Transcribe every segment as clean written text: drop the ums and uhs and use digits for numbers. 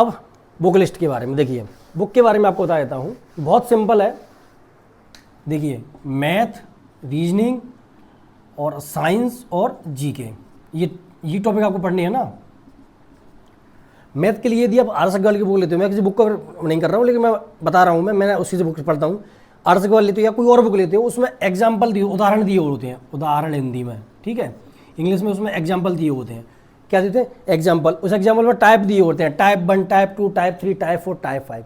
अब book list के बारे में देखिए, बुक के बारे में आपको बता देता हूँ, बहुत सिंपल है। देखिए मैथ, रीजनिंग और साइंस और जीके, ये टॉपिक आपको पढ़नी है ना। मैथ के लिए यदि आप आर अग्रवाल की बुक लेते हो, मैं किसी बुक का नहीं कर रहा हूँ लेकिन मैं बता रहा हूँ, मैंने उसी से बुक पढ़ता हूँ। आर अग्रवाल लेते हो या कोई और बुक लेते हो, उसमें एग्जाम्पल दिए, उदाहरण दिए होते हैं, उदाहरण हिंदी में, ठीक है। इंग्लिश में उसमें एग्जाम्पल दिए होते हैं, क्या देते हैं, एग्जाम्पल। उस एग्जाम्पल में टाइप दिए होते हैं, type 1, type 2, type 3, type 4, type 5।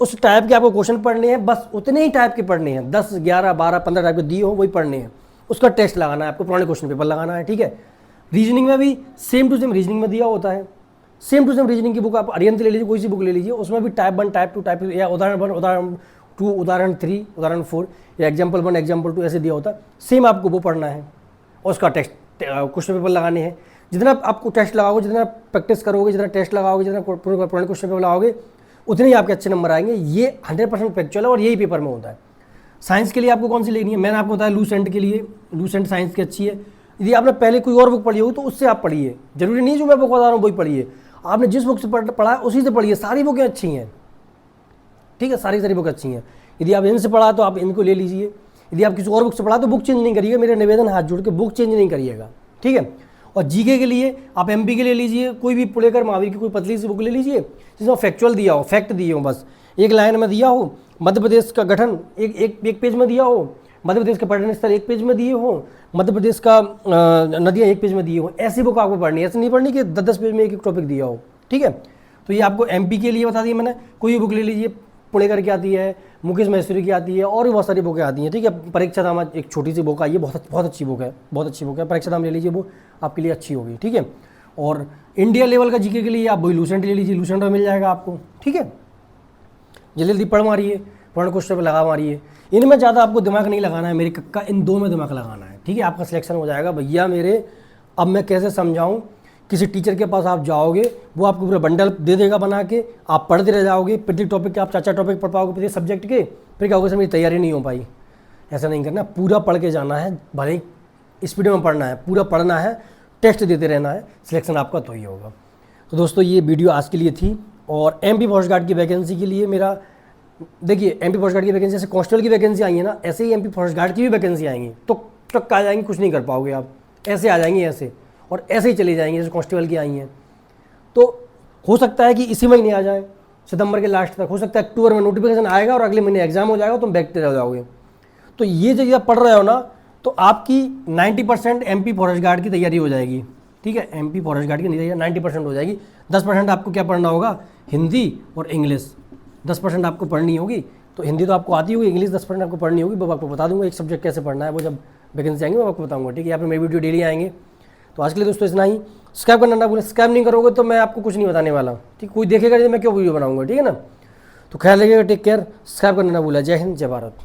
उस टाइप के आपको क्वेश्चन पढ़ने हैं, बस उतने ही टाइप के पढ़ने हैं, 10, 11, 12, 15 टाइप के दिए हो वही पढ़ने हैं। उसका टेस्ट लगाना है आपको, पुराने क्वेश्चन पेपर लगाना है, ठीक है। रीजनिंग में भी सेम टू सेम रीजनिंग में दिया होता है, सेम टू सेम रीजनिंग की बुक आप अरिहंत ले लीजिए, कोई सी बुक ले लीजिए, उसमें भी टाइप 1, टाइप 2, टाइप 3 या उदाहरण 1, उदाहरण 2, उदाहरण 3, उदाहरण 4 या एग्जाम्पल 1, एग्जाम्पल 2 ऐसे दिया होता है। सेम आपको वो पढ़ना है और उसका टेस्ट क्वेश्चन पेपर लगाने हैं। जितना आपको टेस्ट लगाओगे, जितना प्रैक्टिस करोगे, जितना टेस्ट लगाओगे, जितना पुराने क्वेश्चन पेपर लगाओगे, उतने ही आपके अच्छे नंबर आएंगे। ये 100% फैक्चुअल है और यही पेपर में होता है। साइंस के लिए आपको कौन सी लेनी है, मैंने आपको बताया लूसेंट के लिए, लूसेंट साइंस की अच्छी है। यदि आपने पहले कोई और बुक पढ़ी हो तो उससे आप पढ़िए, जरूरी नहीं जो मैं बुक बता रहा हूँ वही पढ़िए, आपने जिस बुक से पढ़ा है उसी से पढ़िए, सारी बुकें अच्छी हैं, ठीक है, सारी बुक अच्छी हैं। यदि आप इनसे पढ़ा तो आप इनको ले लीजिए, यदि आप किसी और बुक से पढ़ा तो बुक चेंज नहीं करिएगा, मेरा निवेदन हाथ जोड़ के बुक चेंज नहीं करिएगा, ठीक है। और जीके के लिए आप एमपी के ले लीजिए, कोई भी पुलेकर महावीर की कोई पतली सी बुक ले लीजिए जिसमें फैक्चुअल दिया हो, फैक्ट दिए हो, बस एक लाइन में दिया हो, मध्य प्रदेश का गठन एक पेज में दिया हो, मध्य प्रदेश के पर्यटन स्थल एक पेज में दिए हो, मध्य प्रदेश का नदियाँ एक पेज में दिए हो, ऐसी बुक आपको पढ़नी है। ऐसे नहीं पढ़नी कि 10-10 पेज में एक टॉपिक दिया हो, ठीक है। तो ये आपको एमपी के लिए बता दिया मैंने। कोई बुक ले लीजिए, पुणेकर की आती है, मुकेश महेश्वरी की आती है, और भी बहुत सारी बुकें आती हैं, ठीक है। परीक्षा धाम एक छोटी सी बुक आई है, बहुत अच्छी बुक है, बहुत अच्छी बुक है, परीक्षा धाम ले लीजिए, वो आपके लिए अच्छी होगी, ठीक है। और इंडिया लेवल का जीके के लिए आप वही लूसेंट ले लीजिए, लूसेंट में मिल जाएगा आपको, ठीक है। जल्दी जल्दी पढ़ मारिए, पुराने क्वेश्चन पर लगा मारिए, इनमें ज़्यादा आपको दिमाग नहीं लगाना है मेरी कक्का, इन 2 में दिमाग लगाना है, ठीक है। आपका सिलेक्शन हो जाएगा भैया मेरे। अब मैं कैसे समझाऊँ, किसी टीचर के पास आप जाओगे, वो आपको पूरा बंडल दे देगा बना के, आप पढ़ते रह जाओगे, प्रत्येक टॉपिक के आप 4-4 टॉपिक पढ़ पाओगे, प्रत्येक सब्जेक्ट के, फिर क्या होगा, सर मेरी तैयारी नहीं हो पाई। ऐसा नहीं करना, पूरा पढ़ के जाना है, भले ही स्पीड में पढ़ना है, पूरा पढ़ना है, टेस्ट देते रहना है, सिलेक्शन आपका तो ही होगा। तो दोस्तों ये वीडियो आज के लिए थी। और एमपी फॉरेस्ट गार्ड की वैकेंसी के लिए मेरा, देखिए एमपी फॉरेस्ट गार्ड की वैकेंसी, जैसे कांस्टेबल की वैकेंसी आई है ना, ऐसे ही एमपी फॉरेस्ट गार्ड की भी वैकेंसी आएंगी, तो ट्रक आ जाएंगी, कुछ नहीं कर पाओगे आप, ऐसे आ जाएंगी ऐसे, और ऐसे ही चली जाएंगी जैसे कांस्टेबल की आई हैं। तो हो सकता है कि इसी महीने आ जाए, सितंबर के लास्ट तक, हो सकता है अक्टूबर में नोटिफिकेशन आएगा और अगले महीने एग्जाम हो जाएगा, तुम बैठते रह जाओगे। तो ये जब आप पढ़ रहे हो ना, तो आपकी 90% एमपी फॉरेस्ट गार्ड की तैयारी हो जाएगी, ठीक है। एमपी फॉरेस्ट गार्ड की तैयारी 90% हो जाएगी। 10% आपको क्या पढ़ना होगा, हिंदी और इंग्लिश 10% आपको पढ़नी होगी। तो हिंदी तो आपको आती होगी, इंग्लिश 10% आपको पढ़नी होगी, वो आपको बता दूंगा एक सब्जेक्ट कैसे पढ़ना है, वो जब वैकेंसी आएंगे वो आपको बताऊंगा, ठीक है। यहाँ पे मेरी वीडियो डेली आएंगे। तो आज के लिए दोस्तों इतना ही। सब्सक्राइब करना ना भूलें, सब्सक्राइब नहीं करोगे तो मैं आपको कुछ नहीं बताने वाला, ठीक। कोई देखेगा नहीं मैं क्यों वीडियो बनाऊंगा, ठीक है ना। तो ख्याल रखिएगा, टेक केयर, सब्सक्राइब करना ना भूलें। जय हिंद, जय भारत।